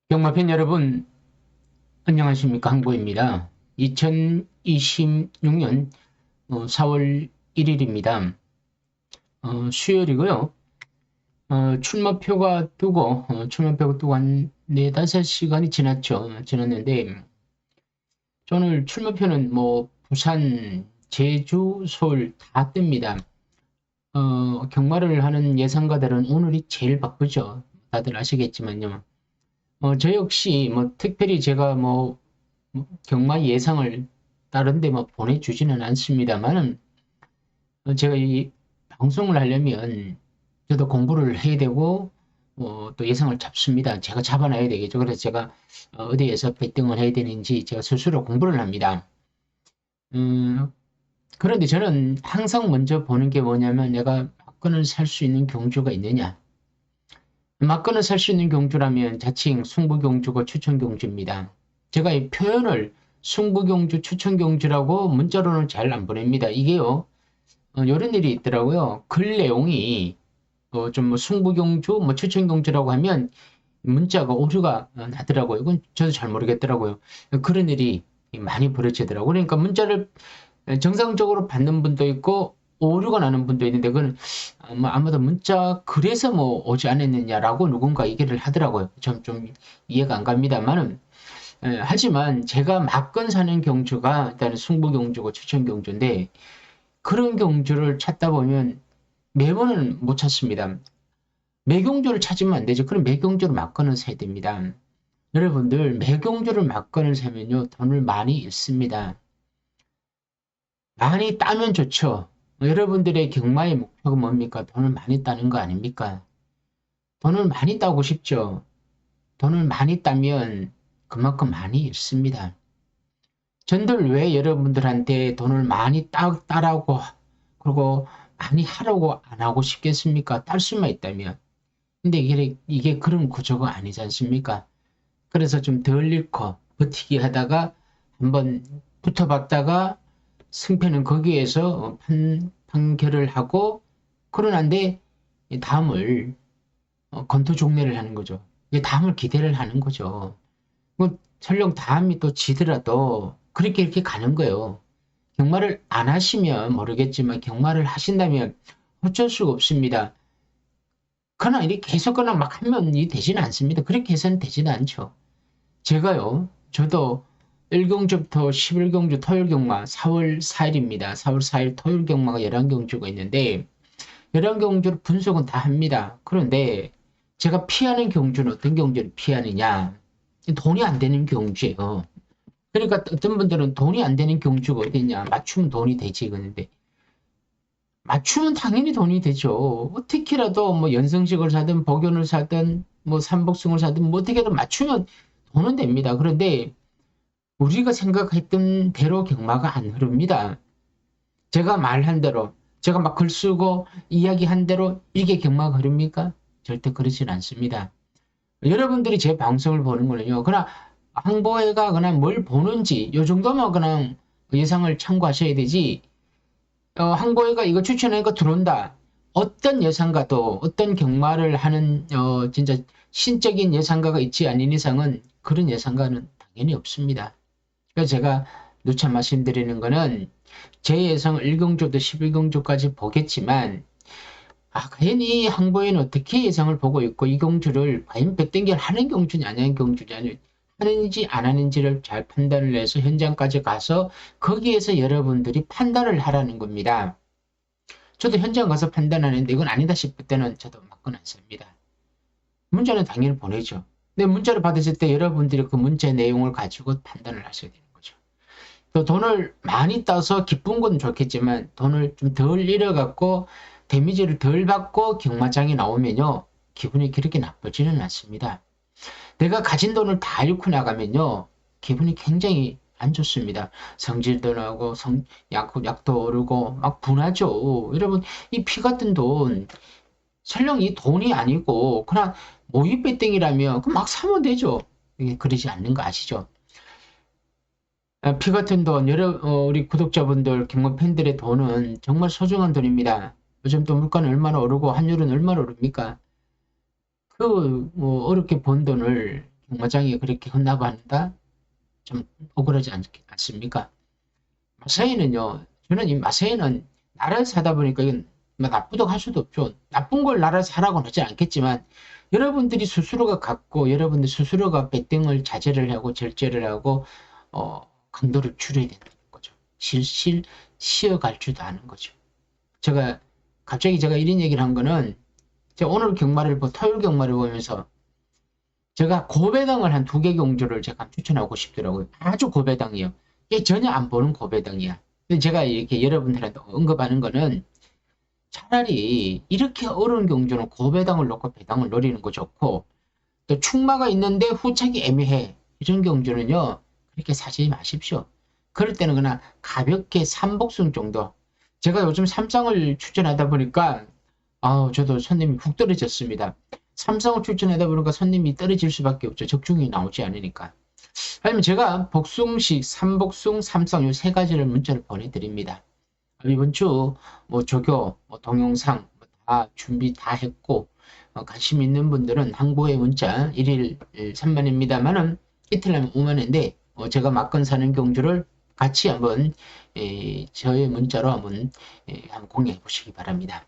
경마팬 여러분, 안녕하십니까. 항보입니다. 2026년 4월 1일입니다. 수요일이고요. 출마표가 뜨고 한 4-5시간이 지났는데, 오늘 출마표는 부산, 제주, 서울 다 뜹니다. 경마를 하는 예상가들은 오늘이 제일 바쁘죠. 다들 아시겠지만요. 저 역시 특별히 제가 경마 예상을 다른데 보내주지는 않습니다만, 제가 이 방송을 하려면 저도 공부를 해야 되고 또 예상을 잡습니다. 제가 잡아놔야 되겠죠. 그래서 제가 어디에서 배팅을 해야 되는지 제가 스스로 공부를 합니다. 그런데 저는 항상 먼저 보는 게 뭐냐면, 내가 막건을 살 수 있는 경주가 있느냐. 막건을 살 수 있는 경주라면 자칭 승부경주고 추천경주입니다. 제가 이 표현을 승부경주, 추천경주라고 문자로는 잘 안 보냅니다. 이게요, 이런 일이 있더라고요. 글 내용이 좀 승부경주, 추천경주라고 하면 문자가 오류가 나더라고요. 이건 저도 잘 모르겠더라고요. 그런 일이 많이 벌어지더라고요. 그러니까 문자를 정상적으로 받는 분도 있고 오류가 나는 분도 있는데, 그건 아마도 문자 그래서 오지 않았느냐라고 누군가 얘기를 하더라고요. 좀 이해가 안 갑니다만은, 하지만 제가 막건 사는 경주가 일단 승부경주고 추천경주인데, 그런 경주를 찾다 보면 매번은 못 찾습니다. 매경주를 찾으면 안 되죠. 그럼 매경주를 막건을 사야 됩니다. 여러분들, 매경주를 막건을 사면요, 돈을 많이 잃습니다. 많이 따면 좋죠. 여러분들의 경마의 목표가 뭡니까? 돈을 많이 따는 거 아닙니까? 돈을 많이 따고 싶죠. 돈을 많이 따면 그만큼 많이 잃습니다. 전들 왜 여러분들한테 돈을 많이 따라고 그리고 많이 하라고 안 하고 싶겠습니까? 딸 수만 있다면. 근데 이게 그런 구조가 아니지 않습니까? 그래서 좀 덜 잃고 버티기 하다가 한번 붙어봤다가 승패는 거기에서 판결을 하고, 그러는데 다음을 권투종례를 하는 거죠. 다음을 기대를 하는 거죠. 설령 다음이 또 지더라도 이렇게 가는 거예요. 경마를 안 하시면 모르겠지만 경마를 하신다면 어쩔 수가 없습니다. 그러나 이렇게 계속 막 하면 되지는 않습니다. 그렇게 해서는 되지는 않죠. 제가요, 저도 1경주부터 11경주 토요일 경마 4월 4일입니다. 4월 4일 토요일 경마가 11경주가 있는데 11경주를 분석은 다 합니다. 그런데 제가 피하는 경주는 어떤 경주를 피하느냐. 돈이 안 되는 경주예요. 그러니까 어떤 분들은 돈이 안 되는 경주가 어디냐. 맞추면 돈이 되지. 그런데 맞추면 당연히 돈이 되죠. 어떻게라도 연성식을 사든 복연을 사든 삼복승을 사든 어떻게든 맞추면 돈은 됩니다. 그런데 우리가 생각했던 대로 경마가 안 흐릅니다. 제가 말한 대로, 제가 막 글 쓰고 이야기한 대로 이게 경마가 흐릅니까? 절대 그렇진 않습니다. 여러분들이 제 방송을 보는 거는요, 그냥 항보회가 그냥 뭘 보는지 요 정도만 그냥 예상을 참고하셔야 되지, 항보회가 이거 추천하니까 들어온다. 어떤 예상가도 어떤 경마를 하는 진짜 신적인 예상가가 있지 않은 이상은 그런 예상가는 당연히 없습니다. 그래서 제가 누차 말씀드리는 거는 제 예상을 1경주도 11경주까지 보겠지만, 과연 이 항보에는 어떻게 예상을 보고 있고 이 경주를 과연 배땡결 하는 경주냐 안 하는 경주냐 하는지 안 하는지를 잘 판단을 해서 현장까지 가서 거기에서 여러분들이 판단을 하라는 겁니다. 저도 현장 가서 판단하는데 이건 아니다 싶을 때는 저도 맞건 않습니다. 문자는 당연히 보내죠. 근데 문자를 받았을 때 여러분들이 그 문자 내용을 가지고 판단을 하셔야 되는 거죠. 또 돈을 많이 따서 기쁜 건 좋겠지만 돈을 좀 덜 잃어갖고 데미지를 덜 받고 경마장에 나오면요, 기분이 그렇게 나쁘지는 않습니다. 내가 가진 돈을 다 잃고 나가면요, 기분이 굉장히 안 좋습니다. 성질도 나고 약도 오르고 막 분하죠. 여러분 이 피 같은 돈 설령 이 돈이 아니고 그냥 모유배땡이라면 그 막 사면 되죠. 이게 그러지 않는 거 아시죠? 피 같은 돈, 우리 구독자분들, 경마 팬들의 돈은 정말 소중한 돈입니다. 요즘 또 물가는 얼마나 오르고 환율은 얼마나 오릅니까? 뭐 어렵게 번 돈을 경마장에 그렇게 헌납한다? 좀 억울하지 않습니까? 마사이는요, 저는 이 마사이는 나라를 사다 보니까 이건 뭐 나쁘다고 할 수도 없죠. 나쁜 걸 나라를 사라고는 하지 않겠지만, 여러분들이 스스로가 갖고, 여러분들 스스로가 배팅을 자제를 하고, 절제를 하고, 강도를 줄여야 되는 거죠. 쉬어갈 줄도 아는 거죠. 갑자기 제가 이런 얘기를 한 거는, 제가 오늘 토요일 경마를 보면서, 제가 고배당을 한 2개 경주를 제가 추천하고 싶더라고요. 아주 고배당이요. 이게 전혀 안 보는 고배당이야. 근데 제가 이렇게 여러분들한테 언급하는 거는 차라리 이렇게 어려운 경주는 고배당을 놓고 배당을 노리는 거 좋고, 또 충마가 있는데 후착이 애매해. 이런 경주는요, 그렇게 사지 마십시오. 그럴 때는 그냥 가볍게 삼복승 정도. 제가 요즘 삼상을 추천하다 보니까, 저도 손님이 훅 떨어졌습니다. 삼성을 추천하다 보니까 손님이 떨어질 수밖에 없죠. 적중이 나오지 않으니까. 아니면 제가 복숭식, 삼복숭, 삼성 요 3가지를 문자를 보내드립니다. 이번 주 뭐 조교, 뭐 동영상 다 준비 다 했고 관심 있는 분들은 항보의 문자 1일 3만입니다만은 이틀 하면 5만인데 제가 막건 사는 경주를 같이 한번 저의 문자로 한번 공유해 보시기 바랍니다.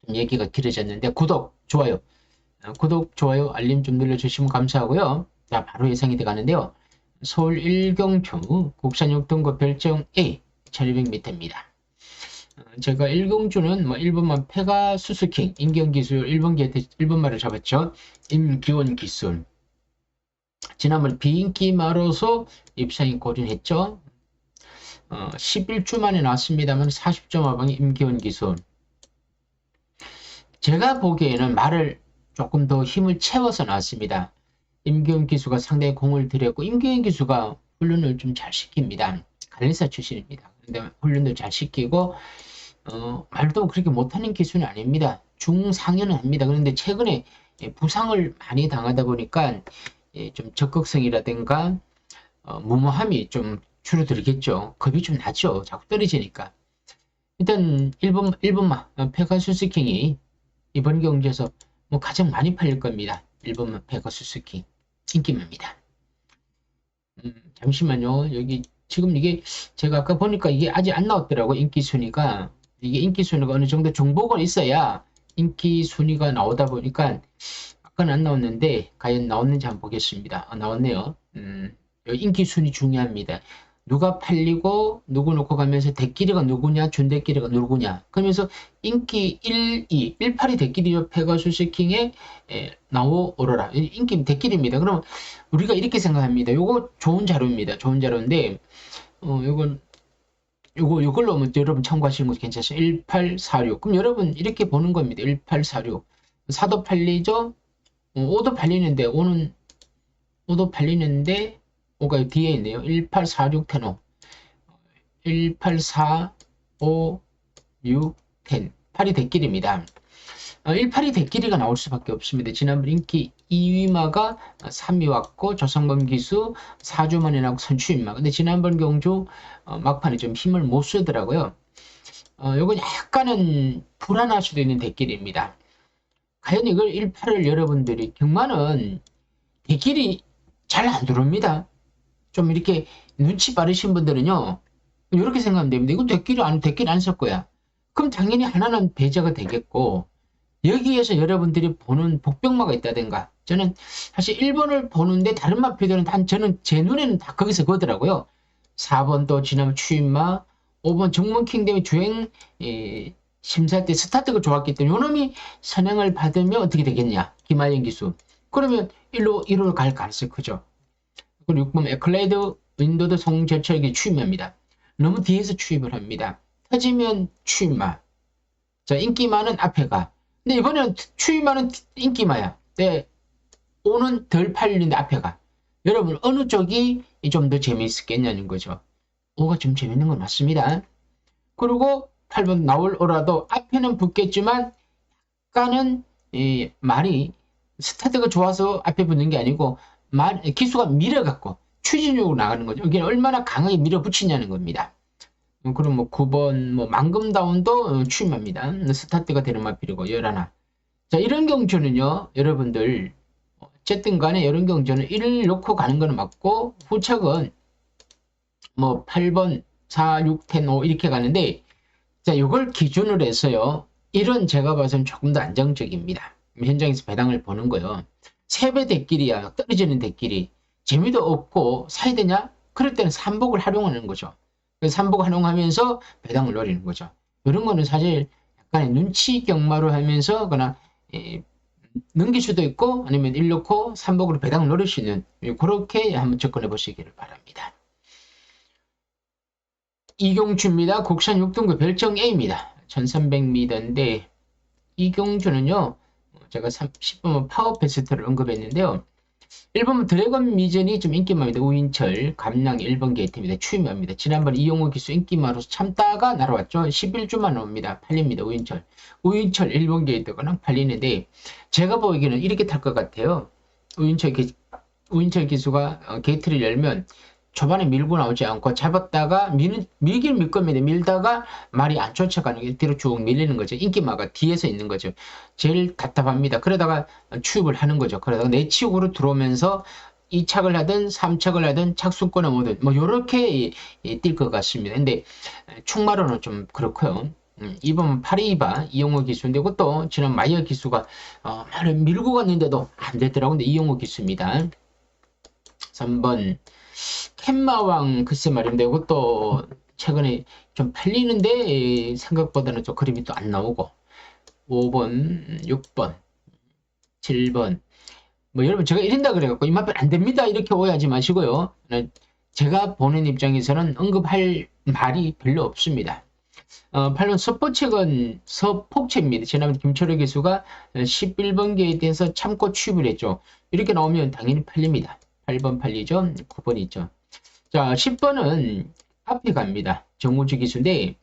좀 얘기가 길어졌는데 구독, 좋아요, 알림 좀 눌러주시면 감사하고요. 자, 바로 예상이 돼가는데요. 서울 1경주 국산육등급 별정 A 1200m입니다. 제가 1경주는 뭐 1번만 페가수스킹 임경기술 1번말을 잡았죠. 임기원 기술. 지난번 비인기마로서 입상이 고린했죠. 11주 만에 나왔습니다만 40점 하방의 임기원 기술. 제가 보기에는 말을 조금 더 힘을 채워서 나왔습니다. 임기훈 기수가 상당히 공을 들였고 임기훈 기수가 훈련을 좀 잘 시킵니다. 간리사 출신입니다. 근데 훈련도 잘 시키고 말도 그렇게 못하는 기수는 아닙니다. 중상위는 합니다. 그런데 최근에 부상을 많이 당하다 보니까 좀 적극성이라든가 무모함이 좀 줄어들겠죠. 겁이 좀 나죠. 자꾸 떨어지니까. 일단 1번마 페가수스킹이 이번 경주에서 뭐 가장 많이 팔릴 겁니다. 1번마 페가수스킹 인기입니다. 잠시만요. 여기 지금 이게 제가 아까 보니까 이게 아직 안 나왔더라고. 인기 순위가 이게 인기 순위가 어느 정도 정보가 있어야 인기 순위가 나오다 보니까 아까는 안 나왔는데 과연 나왔는지 한번 보겠습니다. 나왔네요. 인기 순위 중요합니다. 누가 팔리고 누구 놓고 가면서 대끼리가 누구냐 준대끼리가 누구냐 그러면서 인기 1, 2, 1, 8이 대끼리죠. 페가수스킹에 나오오로라 인기 대끼리입니다. 그럼 우리가 이렇게 생각합니다. 요거 좋은 자료입니다. 좋은 자료인데 요걸로 먼저 여러분 참고하시는 것도 괜찮아요. 1846 그럼 여러분 이렇게 보는 겁니다. 1846 4도 팔리죠. 5도 팔리는데 5도 팔리는데 5가 뒤에 있네요. 1846 10 1845 6 10 8이 대끼리입니다. 18이 대끼리가 나올 수밖에 없습니다. 지난번 인기 2위마가 3위 왔고 조성범 기수 4주 만에 나오고 선추인마. 근데 지난번 경주 막판에 좀 힘을 못 쓰더라고요. 이건 약간은 불안할 수도 있는 대끼리입니다. 과연 이걸 18을 여러분들이 경마는 대끼리 잘 안 들어옵니다. 좀 이렇게 눈치 빠르신 분들은요 이렇게 생각하면 됩니다. 이거 대끼리 안 쓸 거야. 그럼 당연히 하나는 배제가 되겠고 여기에서 여러분들이 보는 복병마가 있다든가 저는 사실 1번을 보는데 다른 마표들은 저는 제 눈에는 다 거기서 거더라고요. 4번도 지난번 추인마 5번 정문킹 대회 주행 심사 때 스타트가 좋았기 때문에 요놈이 선행을 받으면 어떻게 되겠냐 김하연 기수 그러면 1로 갈 가능성이 크죠. 그리고 6번 에클레이드 윈도드 송재철에게 추임합니다. 너무 뒤에서 추임을 합니다. 터지면 추임마. 자, 인기마는 앞에 가. 근데 이번에는 추임마는 인기마야. 네, 5는 덜 팔리는데 앞에 가. 여러분 어느 쪽이 좀 더 재미있겠냐는 거죠. 5가 좀 재밌는 건 맞습니다. 그리고 8번 나올 오라도 앞에는 붙겠지만 약간은 말이 스타트가 좋아서 앞에 붙는 게 아니고 기수가 밀어갖고 추진력으로 나가는 거죠. 이게 얼마나 강하게 밀어붙이냐는 겁니다. 그럼 뭐 9번 뭐 망금다운도 추임합니다. 스타트가 되는 마필이고 11. 자, 이런 경주는요 여러분들 어쨌든 간에 이런 경주는 1을 놓고 가는 거는 맞고 후척은 뭐 8번 4, 6, 10, 5 이렇게 가는데 자, 이걸 기준으로 해서요. 이런 제가 봐서는 조금 더 안정적입니다. 현장에서 배당을 보는 거요. 3배 대끼리야. 떨어지는 대끼리. 재미도 없고 사야 되냐? 그럴 때는 삼복을 활용하는 거죠. 삼복 활용하면서 배당을 노리는 거죠. 이런 거는 사실 약간의 눈치 경마로 하면서 그나 넘길 수도 있고 아니면 일 놓고 삼복으로 배당을 노릴 수 있는 그렇게 한번 접근해 보시기를 바랍니다. 이경주입니다. 국산 6등급 별정 A입니다. 1300m인데 이경주는요. 제가 10번 파워 베스트를 언급했는데요. 1번 드래곤 미전이 좀 인기마입니다. 우인철 감량 1번 게이트입니다. 추임합니다. 지난번 이용호 기수 인기마로서 참다가 날아왔죠. 11주만 나옵니다. 팔립니다. 우인철 1번 게이트가 팔리는데 제가 보기에는 이렇게 탈 것 같아요. 우인철 기수가 게이트를 열면 초반에 밀고 나오지 않고 잡았다가 밀긴 밀 겁니다. 밀다가 말이 안 쫓아가는 게 뒤로 쭉 밀리는 거죠. 인기마가 뒤에서 있는 거죠. 제일 답답합니다. 그러다가 추입을 하는 거죠. 그러다가 내치국으로 들어오면서 2착을 하든 3착을 하든 착순권을 오든 뭐 요렇게 뛸 것 같습니다. 근데 충마로는 좀 그렇고요. 2번 파리바 이용호 기수인데 그것도 지난 마이어 기수가 말을 밀고 갔는데도 안 되더라고요. 근데 이용호 기수입니다. 3번 캔마왕 글쎄 말인데 이것도 최근에 좀 팔리는데 생각보다는 좀 그림이 또 안 나오고 5번, 6번, 7번 뭐 여러분 제가 이런다 그래갖고 이 맛은 안 됩니다 이렇게 오해하지 마시고요. 제가 보는 입장에서는 언급할 말이 별로 없습니다. 8번 서폭책입니다. 지난번 김철호 교수가 11번 게이트에서 참고 취입을 했죠. 이렇게 나오면 당연히 팔립니다. 8번 팔리죠. 9번 있죠. 자, 10번은 앞에 갑니다. 정우주 기수인데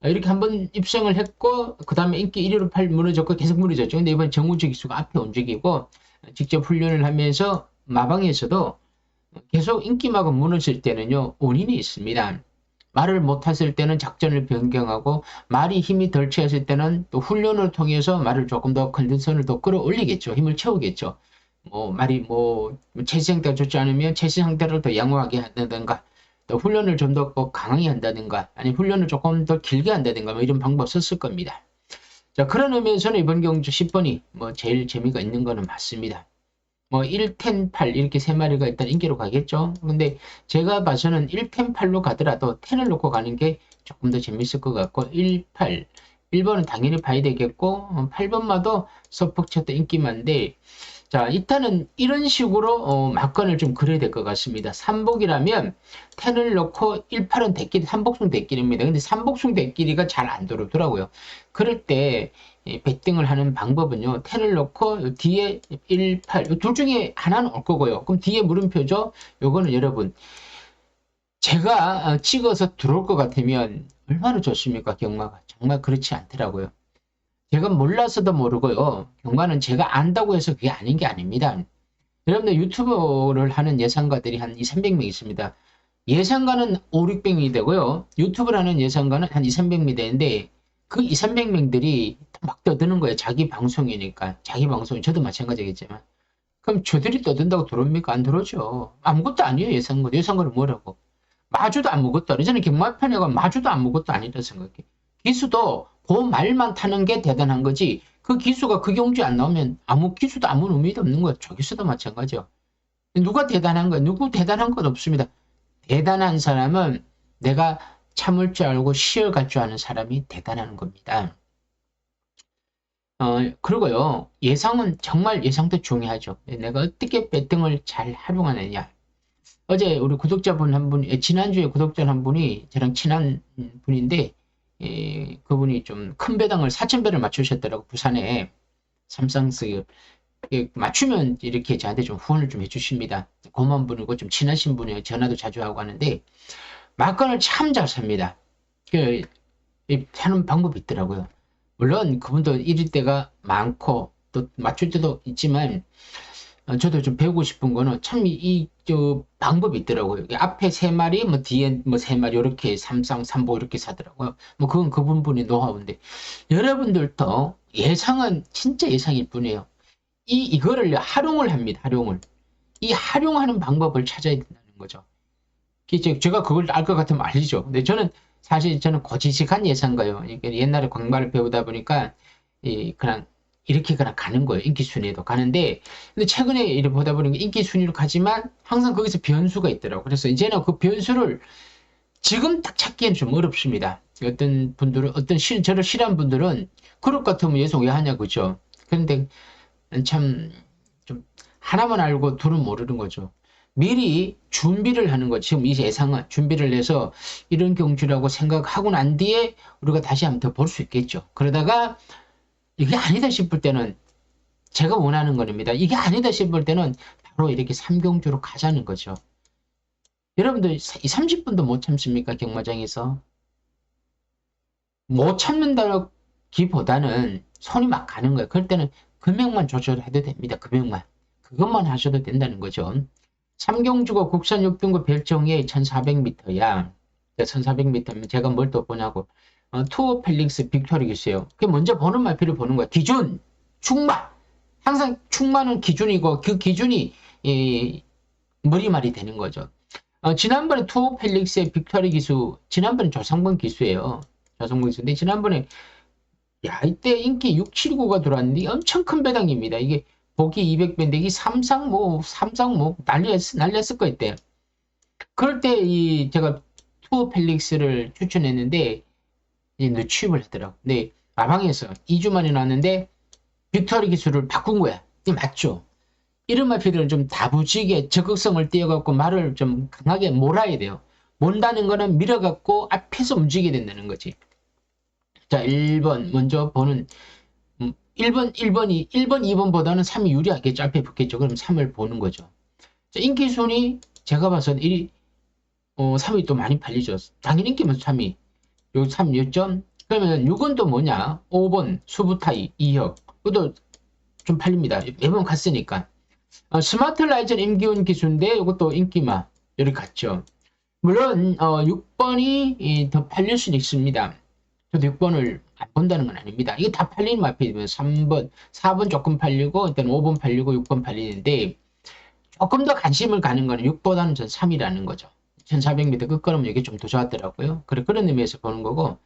이렇게 한번 입성을 했고 그 다음에 인기 1위로 무너졌고 계속 무너졌죠. 근데 이번 정우주 기수가 앞에 움직이고 직접 훈련을 하면서 마방에서도 계속 인기마가 무너질 때는요 원인이 있습니다. 말을 못했을 때는 작전을 변경하고 말이 힘이 덜 채웠을 때는 또 훈련을 통해서 말을 조금 더 컨디션을 더 끌어올리겠죠. 힘을 채우겠죠. 말이 체시 상태가 좋지 않으면 체시 상태를 더 양호하게 한다든가 또 훈련을 좀 더 강하게 한다든가 아니 훈련을 조금 더 길게 한다든가 뭐 이런 방법 썼을 겁니다. 자, 그런 의미에서는 이번 경주 10번이 제일 재미가 있는 거는 맞습니다. 1, 10, 8 이렇게 세 마리가 일단 인기로 가겠죠. 근데 제가 봐서는 1, 10, 8로 가더라도 10을 놓고 가는 게 조금 더 재밌을 것 같고 1, 8 1번은 당연히 봐야 되겠고 8번마도 소폭 쳤다 인기만데 자, 일단은 이런 식으로 막건을 좀 그려야 될 것 같습니다. 삼복이라면 10을 넣고 1, 8은 대끼리, 삼복숭 대끼리입니다. 근데 삼복숭 대끼리가 잘 안 들어오더라고요. 그럴 때 배팅을 하는 방법은요. 10을 넣고 뒤에 1, 8, 둘 중에 하나는 올 거고요. 그럼 뒤에 물음표죠. 요거는 여러분 제가 찍어서 들어올 것 같으면 얼마나 좋습니까? 경마가. 정말 그렇지 않더라고요. 제가 몰라서도 모르고요. 경마는 제가 안다고 해서 그게 아닌 게 아닙니다. 여러분들 유튜브를 하는 예상가들이 한 2, 300명 있습니다. 예상가는 5, 600명이 되고요. 유튜브를 하는 예상가는 한 2, 300명이 되는데 그 2, 300명들이 막 떠드는 거예요. 자기 방송이니까. 자기 방송, 저도 마찬가지겠지만. 그럼 저들이 떠든다고 들어옵니까? 안 들어오죠. 아무것도 아니에요. 예상가. 예상가는 뭐라고. 마주도 아무것도 아니에요. 저는 경마편에 가면 마주도 아무것도 아니다 생각해. 기수도 그 말만 타는 게 대단한 거지. 그 기수가 그 경주에 안 나오면 기수도 아무 의미도 없는 거예요. 저 기수도 마찬가지요. 누가 대단한 거야? 누구 대단한 건 없습니다. 대단한 사람은 내가 참을 줄 알고 쉬어갈 줄 아는 사람이 대단한 겁니다. 그리고요. 예상은 정말 예상도 중요하죠. 내가 어떻게 배팅을 잘 활용하느냐. 어제 우리 구독자분 한 분이, 지난주에 구독자 한 분이 저랑 친한 분인데, 그분이 좀 큰 배당을 4,000배를 맞추셨더라고, 부산에. 삼성스기 맞추면 이렇게 저한테 좀 후원을 좀 해주십니다. 고마운 분이고 좀 친하신 분이에요. 전화도 자주 하고 하는데 막간을 참 잘 삽니다. 사는 방법이 있더라고요. 물론 그분도 이럴 때가 많고 또 맞출 때도 있지만 저도 좀 배우고 싶은 거는 참 저 방법이 있더라고요. 앞에 세 마리, 뭐 뒤에 뭐 세 마리 이렇게 삼상 삼보 이렇게 사더라고요. 뭐 그건 그분분의 노하우인데 여러분들도 예상은 진짜 예상일 뿐이에요. 이거를 활용을 합니다. 활용을. 이 활용하는 방법을 찾아야 된다는 거죠. 제가 그걸 알 것 같으면 알리죠. 근데 사실 저는 고지식한 예상가요. 옛날에 광말을 배우다 보니까 그냥 이렇게 그냥 가는 거예요. 인기 순위에도 가는데, 근데 최근에 이렇게 보다 보니까 인기 순위로 가지만 항상 거기서 변수가 있더라고. 그래서 이제는 그 변수를 지금 딱 찾기에는 좀 어렵습니다. 어떤 분들은 저를 싫어하는 분들은 그럴 것 같으면 예속 왜 하냐 그죠. 그런데 참 좀 하나만 알고 둘은 모르는 거죠. 미리 준비를 하는 거. 지금 이 예상은 준비를 해서 이런 경주라고 생각하고 난 뒤에 우리가 다시 한번 더 볼 수 있겠죠. 그러다가 이게 아니다 싶을 때는 제가 원하는 겁니다. 이게 아니다 싶을 때는 바로 이렇게 삼경주로 가자는 거죠. 여러분들 이 30분도 못 참습니까? 경마장에서. 못 참는다기보다는 손이 막 가는 거예요. 그럴 때는 금액만 조절해도 됩니다. 금액만. 그것만 하셔도 된다는 거죠. 삼경주가 국산 6등급 별정이 1400m야. 1400m면 제가 뭘 또 보냐고. 투어 펠릭스 빅토리 기수예요. 그 먼저 보는 말표를 보는 거야. 기준, 충마. 항상 충마는 기준이고 그 기준이 머리말이 되는 거죠. 지난번에 투어 펠릭스의 빅토리 기수, 지난번에 조성범 기수예요. 조성범 기수인데 지난번에 이때 인기 6, 7구가 들어왔는데 엄청 큰 배당입니다. 이게 보기 200배인데 이게 삼상 난리였을 거 이때. 그럴 때 제가 투어 펠릭스를 추천했는데 늦취입을 했더라고. 근데 마방에서 2주 만에 나왔는데 빅토리 기술을 바꾼 거야. 이게 맞죠? 이런 말피들은 좀 다부지게 적극성을 띄어갖고 말을 좀 강하게 몰아야 돼요. 몬다는 거는 밀어갖고 앞에서 움직이게 된다는 거지. 자, 1번 먼저 보는 1번, 2번보다는 3이 유리하겠죠. 앞에 붙겠죠. 그럼 3을 보는 거죠. 자, 인기순위 제가 봐서는 3이 또 많이 팔리죠. 당연히 인기면 3이. 요 3, 요점. 그러면 6은 또 뭐냐? 5번 수부타이 2혁. 그것도 좀 팔립니다. 매번 갔으니까. 스마트 라이젠 임기훈 기수인데 이것도 인기마. 이렇게 갔죠. 물론 6번이 더 팔릴 수는 있습니다. 저도 6번을 안 본다는 건 아닙니다. 이게 다 팔리는 마피면 3번, 4번 조금 팔리고 일단 5번 팔리고 6번 팔리는데 조금 더 관심을 가는 거는 6보다는 전 3이라는 거죠. 1400m 끝걸으면 이게 좀 더 좋았더라고요. 그런 의미에서 보는 거고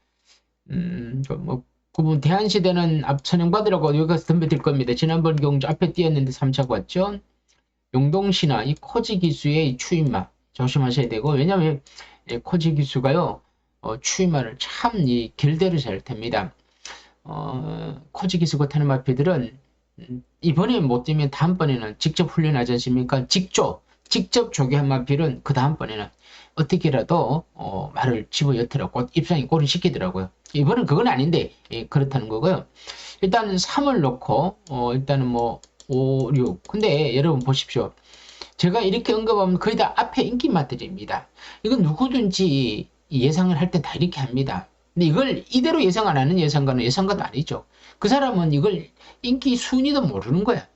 그분 대한시대는 천영받으라고 여기서 덤벼들 겁니다. 지난번 경주 앞에 뛰었는데 3차가 왔죠. 용동시나 이 코지 기수의 추임마 조심하셔야 되고 왜냐하면 코지 기수가요 추임마를 참 결대로 잘 탑니다. 코지 기수 같은 마피들은 이번에 못 뛰면 다음번에는 직접 훈련하지 않습니까? 직접 조교한 마필은 그 다음번에는 어떻게라도 말을 집어넣더라고 입상에 골을 시키더라고요. 이번엔 그건 아닌데 그렇다는 거고요. 일단 3을 넣고 일단은 뭐 5, 6 근데 여러분 보십시오. 제가 이렇게 언급하면 거의 다 앞에 인기맛들입니다. 이건 누구든지 예상을 할 때 다 이렇게 합니다. 근데 이걸 이대로 예상 안 하는 예상가는 예상가도 아니죠. 그 사람은 이걸 인기 순위도 모르는 거야.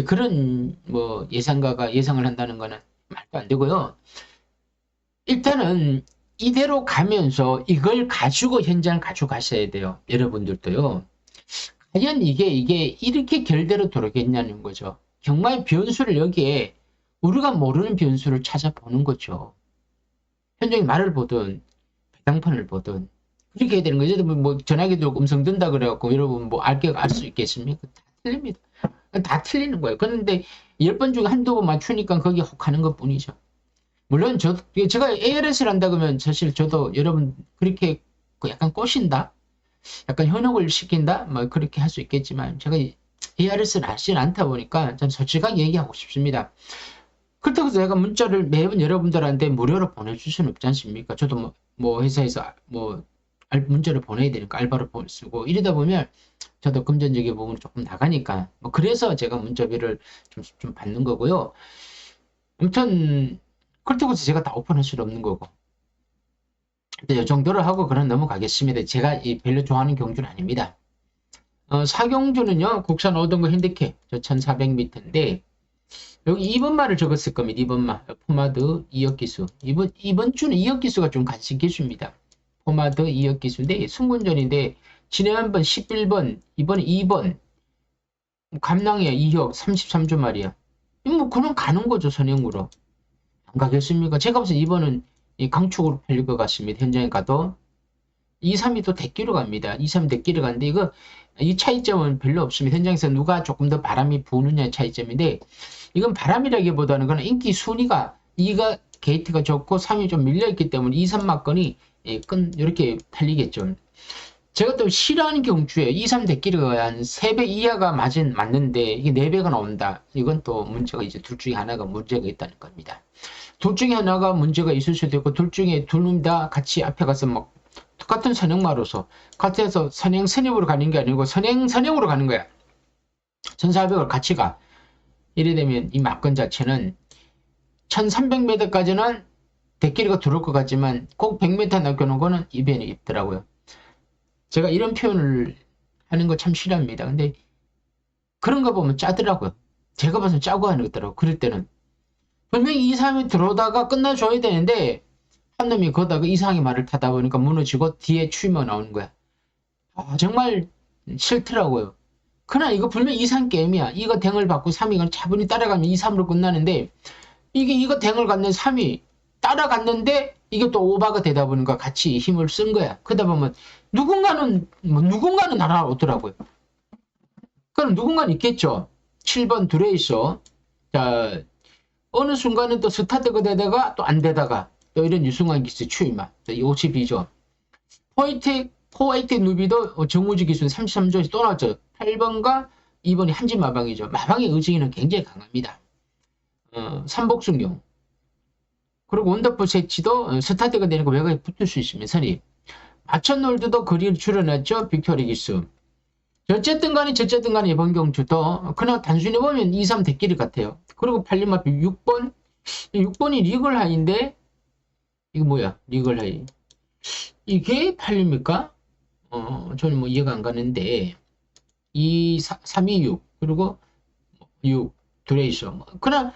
그런 뭐 예상가가 예상을 한다는 거는 말도 안 되고요. 일단은 이대로 가면서 이걸 가지고 현장 가져가셔야 돼요. 여러분들도요. 과연 이게 이렇게 결대로 들어오겠냐는 거죠. 정말 변수를 여기에 우리가 모르는 변수를 찾아보는 거죠. 현장에 말을 보든 배당판을 보든 그렇게 해야 되는 거죠. 뭐 전화기 들고 음성 든다 그래갖고 여러분 뭐 알 수 있겠습니까? 다 틀립니다. 다 틀리는 거예요. 그런데 10번 중에 한두 번 맞추니까 거기에 혹하는 것 뿐이죠. 물론 제가 ARS를 한다 그러면 사실 저도 여러분 그렇게 약간 꼬신다? 약간 현혹을 시킨다? 뭐 그렇게 할 수 있겠지만 제가 ARS를 하진 않다 보니까 전 솔직하게 얘기하고 싶습니다. 그렇다고 해서 제가 문자를 매번 여러분들한테 무료로 보내줄 수는 없지 않습니까? 저도 뭐 회사에서 뭐 문자를 보내야 되니까 알바로 쓰고 이러다 보면 저도 금전적인 부분이 조금 나가니까 뭐 그래서 제가 문자비를 좀 받는 거고요. 아무튼 그렇다고 해서 제가 다 오픈할 수는 없는 거고. 이 정도로 하고 그럼 넘어가겠습니다. 제가 별로 좋아하는 경주는 아닙니다. 사경주는요, 국산 5등급 핸디캡, 저 1400m인데, 여기 2번마를 적었을 겁니다. 2번마. 포마드 2억 기수. 이번 주는 2억 기수가 좀 관심 기수입니다. 포마드 2억 기수인데, 승군전인데, 지난번 11번, 이번에 2번, 감낭이야, 2억, 33주 말이야. 뭐, 그냥 가는 거죠, 선행으로. 안 가겠습니까? 제가 봐서 이번은 강축으로 팔릴 것 같습니다. 현장에 가도. 2, 3이 또 대끼로 갑니다. 2, 3 대끼로 가는데, 이 차이점은 별로 없습니다. 현장에서 누가 조금 더 바람이 부느냐의 차이점인데, 이건 바람이라기보다는 그냥 인기 순위가 2가 게이트가 좋고 3이 좀 밀려있기 때문에 2, 3 막건이 이렇게 팔리겠죠. 제가 또 싫어하는 경주에 2, 3 대끼리가 한 3배 이하가 맞는데 이게 4배가 나온다. 이건 또 문제가 이제 둘 중에 하나가 문제가 있다는 겁니다. 둘 중에 하나가 문제가 있을 수도 있고 둘 중에 둘 놈 다 같이 앞에 가서 막 똑같은 선행마로서 같이 해서 선행 선입으로 가는 게 아니고 선행으로 가는 거야. 1400을 같이 가. 이래 되면 이 막건 자체는 1300m까지는 대끼리가 들어올 것 같지만 꼭 100m 남겨놓은 거는 이변이 있더라고요. 제가 이런 표현을 하는 거 참 싫어합니다. 근데 그런 거 보면 짜더라고요. 제가 봐서 짜고 하는 거더라고요. 그럴 때는. 분명히 2, 3이 들어오다가 끝나줘야 되는데 한 놈이 거다가 이상하게 말을 타다 보니까 무너지고 뒤에 추이만 나오는 거야. 정말 싫더라고요. 그러나 이거 분명히 2, 3 게임이야. 이거 댕을 받고 3위가 차분히 따라가면 2, 3으로 끝나는데 이거 댕을 갖는 3위 따라갔는데 이게 또 오버가 되다 보니까 같이 힘을 쓴 거야. 그러다 보면 누군가는 날아오더라고요. 그럼 누군가는 있겠죠. 7번 드레이서. 자, 어느 순간은 또 스타트가 되다가 또 안 되다가 또 이런 유승환 기수 추이만 52조. 포에이텍 누비도 정우지 기수 33조에서 또 나왔죠. 8번과 2번이 한진마방이죠. 마방의 의지는 굉장히 강합니다. 삼복승용. 그리고 원더풀 세치도 스타트가 되는 거 외곽에 붙을 수 있으면 선입. 마천놀드도 거리를 줄여놨죠. 빅토리 기수. 어쨌든 간에 이번 경주도 그냥 단순히 보면 2, 3 대끼리 같아요. 그리고 팔림마피 6번. 6번이 리글하이인데 이거 뭐야? 리글하이. 이게 팔립니까? 저는 뭐 이해가 안 가는데 3, 2, 6 그리고 6 드레이서. 그냥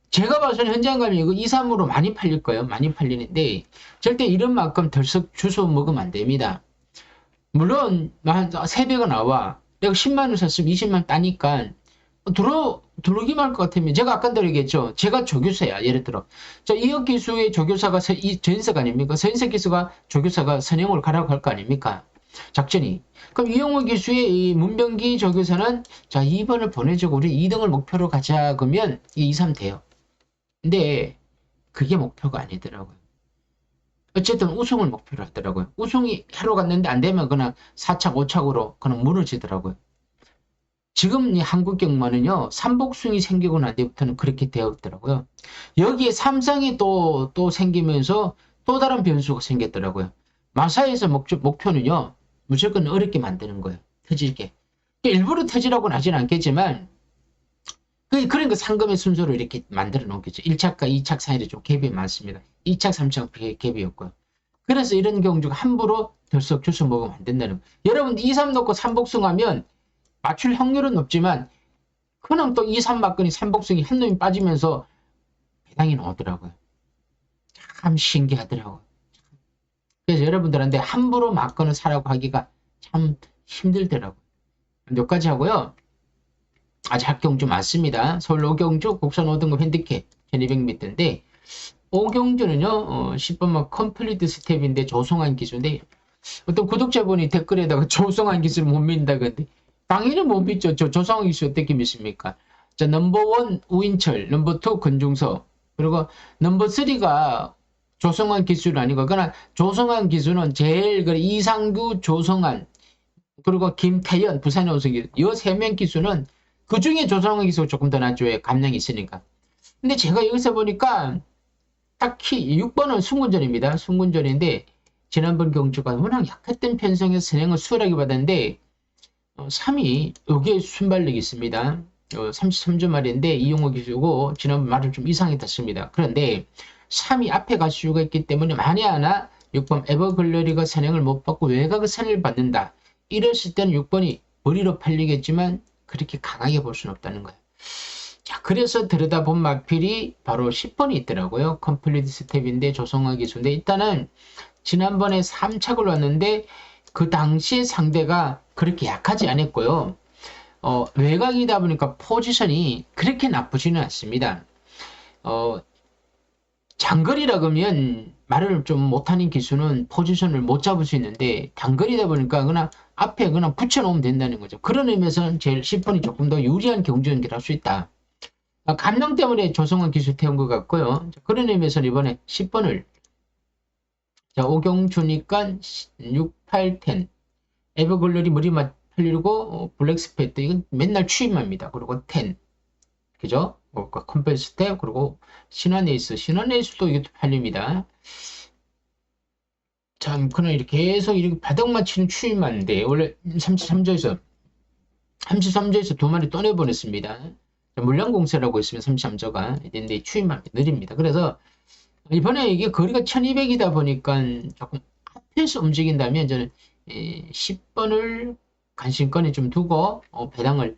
제가 봐서는 현장 가면 이거 2, 3으로 많이 팔릴 거예요. 많이 팔리는데 절대 이런 만큼 덜썩 주워 먹으면 안 됩니다. 물론 한 3배가 나와. 내가 10만원 샀으면 20만 따니까 들어오기만 할 것 같으면 제가 아까도 얘기했죠. 제가 조교사야. 예를 들어 저 이혁 기수의 조교사가 전인석 아닙니까? 전인석 기수가 조교사가 선행으로 가라고 할 거 아닙니까? 작전이. 그럼 이용호 기수의 이 문병기 조교사는 자 2번을 보내주고 우리 2등을 목표로 가자 그러면 이 2, 3 돼요. 근데 그게 목표가 아니더라고요. 어쨌든 우승을 목표로 하더라고요. 우승이 하러 갔는데 안 되면 그냥 4착, 5착으로 그냥 무너지더라고요. 지금 이 한국 경마는요, 삼복승이 생기고 난 뒤부터는 그렇게 되었더라고요. 여기에 삼성이 또 생기면서 또 다른 변수가 생겼더라고요. 마사에서 목표는요, 무조건 어렵게 만드는 거예요. 터질게. 일부러 터지라고는 하진 않겠지만, 그러니까 상금의 순서로 이렇게 만들어 놓겠죠. 1착과 2착 사이에 좀 갭이 많습니다. 2착, 3착 갭이 없고요. 그래서 이런 경주가 함부로 덜썩 주워 먹으면 안 된다는 거예요. 여러분 2, 3 놓고 삼복승하면 맞출 확률은 높지만 그냥 또 2, 3 맞거니 삼복승이 한 놈이 빠지면서 배당이 나오더라고요. 참 신기하더라고요. 그래서 여러분들한테 함부로 맞거나 사라고 하기가 참 힘들더라고요. 여기까지 하고요. 아직 합경주 많습니다. 서울 오경주 국산 5등급 핸디캡 1200m인데 오경주는요 10번만 컴플리트 스텝인데 조성한 기수인데 어떤 구독자분이 댓글에다가 조성한 기수를 못 믿는다 그런데 당연히 못 믿죠. 조성한 기수 어떻게 믿습니까? 자, 넘버1 우인철, 넘버2 권중서 그리고 넘버3가 조성한 기수는 아니고 그러나 조성한 기수는 제일 이상규, 조성한 그리고 김태연 부산의 우승기 이 3명 기수는 그 중에 조성한 기수가 조금 더 낫죠. 감량이 있으니까. 근데 제가 여기서 보니까 딱히 6번은 순군전입니다. 순군전인데 지난번 경주가 워낙 약했던 편성에서 선행을 수월하게 받았는데 3위 여기에 순발력이 있습니다. 33점 말인데 이용호 기수고 지난번 말을 좀 이상했습니다. 그런데 3위 앞에 가수가 있기 때문에 만에 하나 6번 에버글로리가 선행을 못 받고 외곽의 선행을 받는다. 이랬을 때는 6번이 머리로 팔리겠지만 그렇게 강하게 볼 수는 없다는 거예요. 자, 그래서 들여다본 마필이 바로 10번이 있더라고요. 컴플리트 스텝인데 조성화 기수인데 일단은 지난번에 3착을 왔는데 그 당시 상대가 그렇게 약하지 않았고요. 외곽이다 보니까 포지션이 그렇게 나쁘지는 않습니다. 장거리라 그러면 말을 좀 못하는 기수는 포지션을 못 잡을 수 있는데 단거리다 보니까 그냥 앞에 그냥 붙여놓으면 된다는 거죠. 그런 의미에서는 제일 10번이 조금 더 유리한 경주 연기를 할 수 있다. 감정 때문에 조성환 기수 태운 것 같고요. 그런 의미에서는 이번에 10번을 자, 오경주니까 6, 8, 10 에버글로리 머리만 팔리고 블랙스페트 이건 맨날 추임합니다. 그리고 10 그죠? 컴펠 스텝 그리고 신한에이스도 이게 팔립니다. 참 그냥 이렇게 계속 이렇게 바닥 맞히는 추임만인데 원래 33조에서 두 마리 또 내보냈습니다. 물량공세라고 있으면 33조가 근데 추임만 느립니다. 그래서 이번에 이게 거리가 1200이다 보니까 조금 앞에서 움직인다면 저는 10번을 관심권에 좀 두고 배당을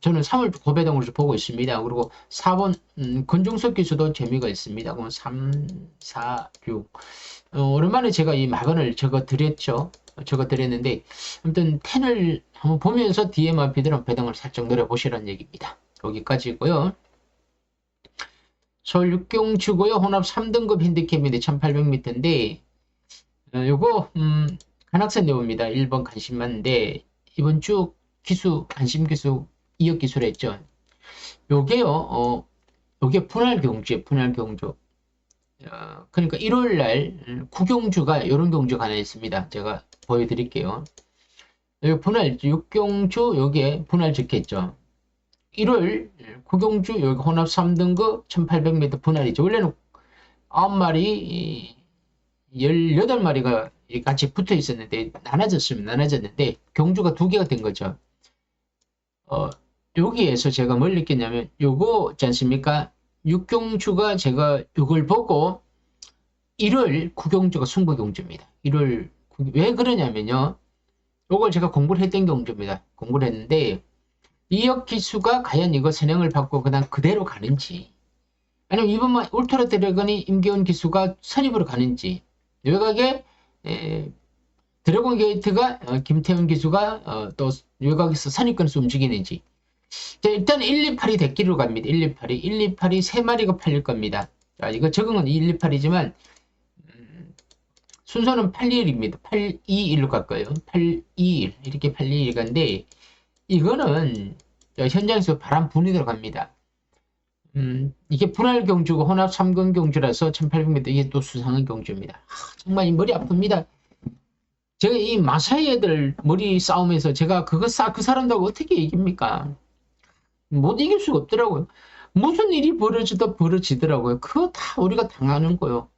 저는 3월 고배당으로 보고 있습니다. 그리고 4번 권중석 기수도 재미가 있습니다. 그럼 3, 4, 6 오랜만에 제가 이 마건을 적어드렸죠. 적어드렸는데 아무튼 10을 한번 보면서 DMRP들은 배당을 살짝 노려보시라는 얘기입니다. 여기까지고요. 서울 육경주고요. 혼합 3등급 핸디캡인데 1800m인데 요거 간악산 내봅니다. 1번 관심만인데 이번 주 기수 관심기수 2억 기수를 했죠. 요게요. 요게 분할 경주예요. 분할 경주. 그러니까 1월날 구경주가 이런 경주가 하나 있습니다. 제가 보여드릴게요. 요 분할 6경주 요게 분할 적혀있죠. 1월 구경주 여기 혼합 3등급 1800m 분할이죠. 원래는 9마리 18마리가 같이 붙어 있었는데 나눠졌는데 경주가 2개가 된 거죠. 여기에서 제가 뭘 느꼈냐면 요거 있지 않습니까? 6경주가 제가 이걸 보고 1월 구경주가 승부경주입니다. 1월 왜 그러냐면요. 요걸 제가 공부를 했던 경주입니다. 공부를 했는데 2억 기수가 과연 이거 선행을 받고 그대로 가는지 아니면 이번만 울트라 드래곤이 임기원 기수가 선입으로 가는지 외곽에 드래곤 게이트가 김태훈 기수가 또 외곽에서 선입권에서 움직이는지 자, 일단 128이 대기로 갑니다. 128이 3마리가 팔릴 겁니다. 자, 이거 적은 건 128이지만 순서는 821입니다. 821로 갈 거예요. 821 이렇게 821이 간데 이거는 현장에서 바람 분이 들어갑니다. 이게 분할 경주고 혼합 3근 경주라서 1800m 이게 또 수상한 경주입니다. 정말 이 머리 아픕니다. 제가 이 마사이 애들 머리 싸움에서 제가 그 사람들하고 어떻게 이깁니까? 못 이길 수가 없더라고요. 무슨 일이 벌어지더라고요. 그거 다 우리가 당하는 거예요.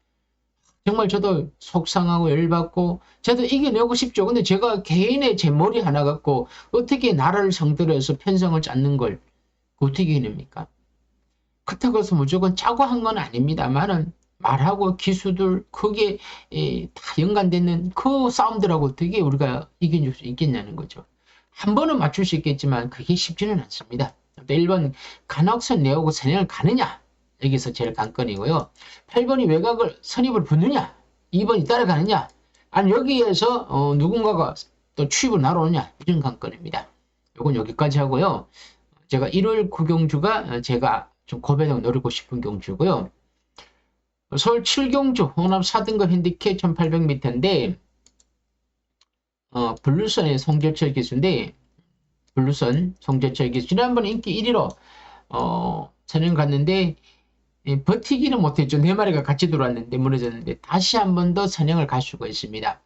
정말 저도 속상하고 열받고 저도 이겨내고 싶죠. 근데 제가 개인의 제 머리 하나 갖고 어떻게 나라를 상대로 해서 편성을 찾는 걸 어떻게 이겨냅니까? 그렇다고 해서 무조건 짜고 한 건 아닙니다만은 말하고 기수들 거기에 다 연관되는 그 싸움들하고 어떻게 우리가 이겨낼 수 있겠냐는 거죠. 한 번은 맞출 수 있겠지만 그게 쉽지는 않습니다. 1번 간악선 내오고 선행을 가느냐 여기서 제일 관건이고요. 8번이 외곽을 선입을 붙느냐 2번이 따라가느냐 아니 여기에서 누군가가 또 추입을 날아오느냐 이런 관건입니다. 요건 여기까지 하고요. 제가 1월 구경주가 제가 좀 고배당 노리고 싶은 경주고요. 서울 7경주 홍남 4등급 핸디캡 1800m인데 블루선의 송재철 기수인데 블루선 송재철 기수 지난번에 인기 1위로 선행 갔는데 버티기는 못했죠. 4마리가 같이 들어왔는데 무너졌는데 다시 한 번 더 선행을 갈 수가 있습니다.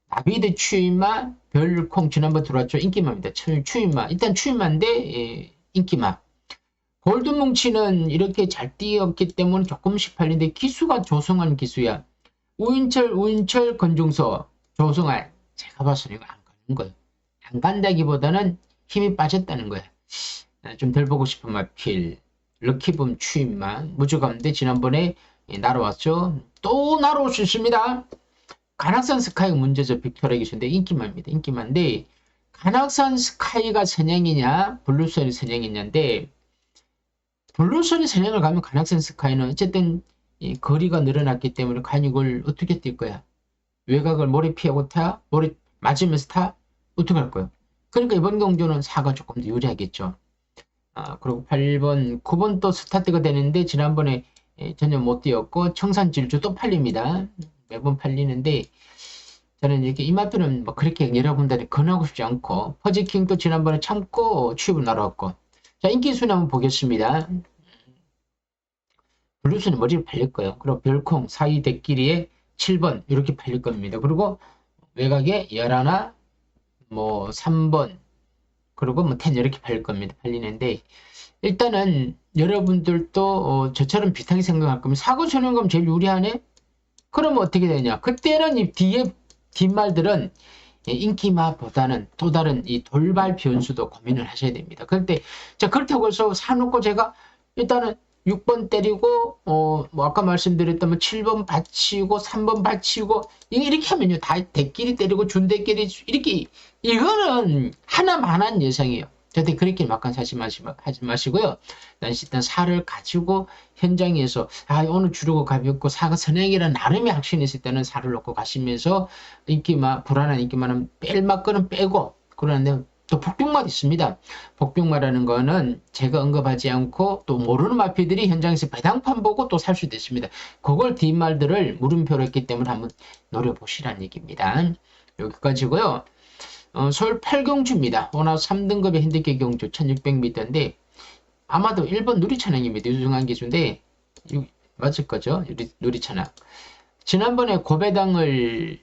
나비드 추임마 별콩 지난번 들어왔죠. 인기마입니다. 추임마 일단 추임마인데 인기마 골든뭉치는 이렇게 잘 뛰었기 때문에 조금씩 팔리는데 기수가 조성한 기수야. 우인철, 건중서, 조승아. 제가 봐서는 이거 안 가는 거예요. 안 간다기보다는 힘이 빠졌다는 거예요. 좀 덜 보고 싶은 마필. 럭키붐 추임만. 무주가운데 지난번에 날아왔죠. 또 날아올 수 있습니다. 간악산 스카이가 문제죠. 빅토리아 기수인데 인기만입니다. 인기만인데 간악산 스카이가 선행이냐 블루선이 선행이냐인데 블루선이 선행을 가면 간악산 스카이는 어쨌든 이 거리가 늘어났기 때문에 과연 이걸 어떻게 뛸 거야? 외곽을 머리 피하고 타? 머리 맞으면서 타? 어떻게 할 거야? 그러니까 이번 경주는 4가 조금 더 유리하겠죠. 그리고 8번, 9번 또 스타트가 되는데 지난번에 전혀 못 뛰었고 청산질주 또 팔립니다. 매번 팔리는데 저는 이렇게 이마표는 뭐 그렇게 여러분들이 권하고 싶지 않고 퍼지킹도 지난번에 참고 취입을 날아왔고 자 인기순위 한번 보겠습니다. 블루스는 머리를 팔릴 거예요. 그리고 별콩 사이 대끼리에 7번 이렇게 팔릴 겁니다. 그리고 외곽에 11, 뭐 3번 그리고 뭐 10 이렇게 팔릴 겁니다. 팔리는데 일단은 여러분들도 저처럼 비슷하게 생각할 거면 사고 쳐는 건 제일 유리하네? 그러면 어떻게 되냐? 그때는 이 뒤에 뒷말들은 인기마보다는 또 다른 이 돌발 변수도 고민을 하셔야 됩니다. 그런데 자 그렇다고 해서 사놓고 제가 일단은 6번 때리고 뭐 아까 말씀드렸던 7번 받치고 3번 받치고 이렇게 하면요 다 대끼리 때리고 준대끼리 이렇게 이거는 하나만한 예상이에요. 절대 그렇게 막간 하지 마시고요. 일단 사를 가지고 현장에서 오늘 주려고 가볍고 사가 선행이라는 나름의 확신이 있을 때는 사를 놓고 가시면서 불안한 인기만은 뺄 만큼은 빼고 그러는데 또 복병맛 있습니다. 복병마라는 거는 제가 언급하지 않고 또 모르는 마피들이 현장에서 배당판 보고 또 살 수도 있습니다. 그걸 뒷말들을 물음표로 했기 때문에 한번 노려보시라는 얘기입니다. 여기까지고요. 서울 8경주입니다. 워낙 3등급의 핸디캡 경주 1600m인데 아마도 1번 누리차량입니다. 유승한 기수인데 맞을 거죠? 누리차량. 지난번에 고배당을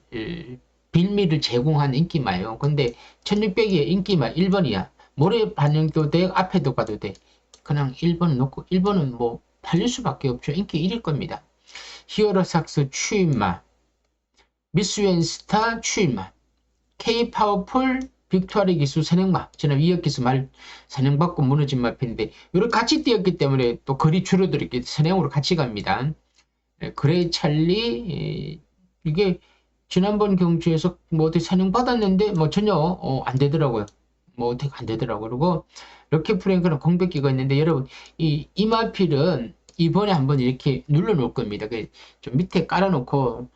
빌미를 제공한 인기마예요. 근데 1600이 인기마 1번이야. 모래 반영도 돼, 앞에도 가도 돼. 그냥 1번 놓고 1번은 뭐 팔릴 수밖에 없죠. 인기 1일 겁니다. 히어로삭스 추임마, 미스웬스타 추임마, K파워풀 빅토리 기수 선행마, 지난 위협 기수 말 선행받고 무너진 마피인데 이렇게 같이 뛰었기 때문에 또 거리 줄어들었기 선행으로 같이 갑니다. 그레이 찰리 이게 지난번 경주에서 뭐 어떻게 선행받았는데 뭐 전혀 안 되더라고요. 뭐 어떻게 안 되더라고요. 그리고 럭키 프랭크는 공백기가 있는데 여러분 이 이마필은 이번에 한번 이렇게 눌러 놓을 겁니다. 좀 밑에 깔아놓고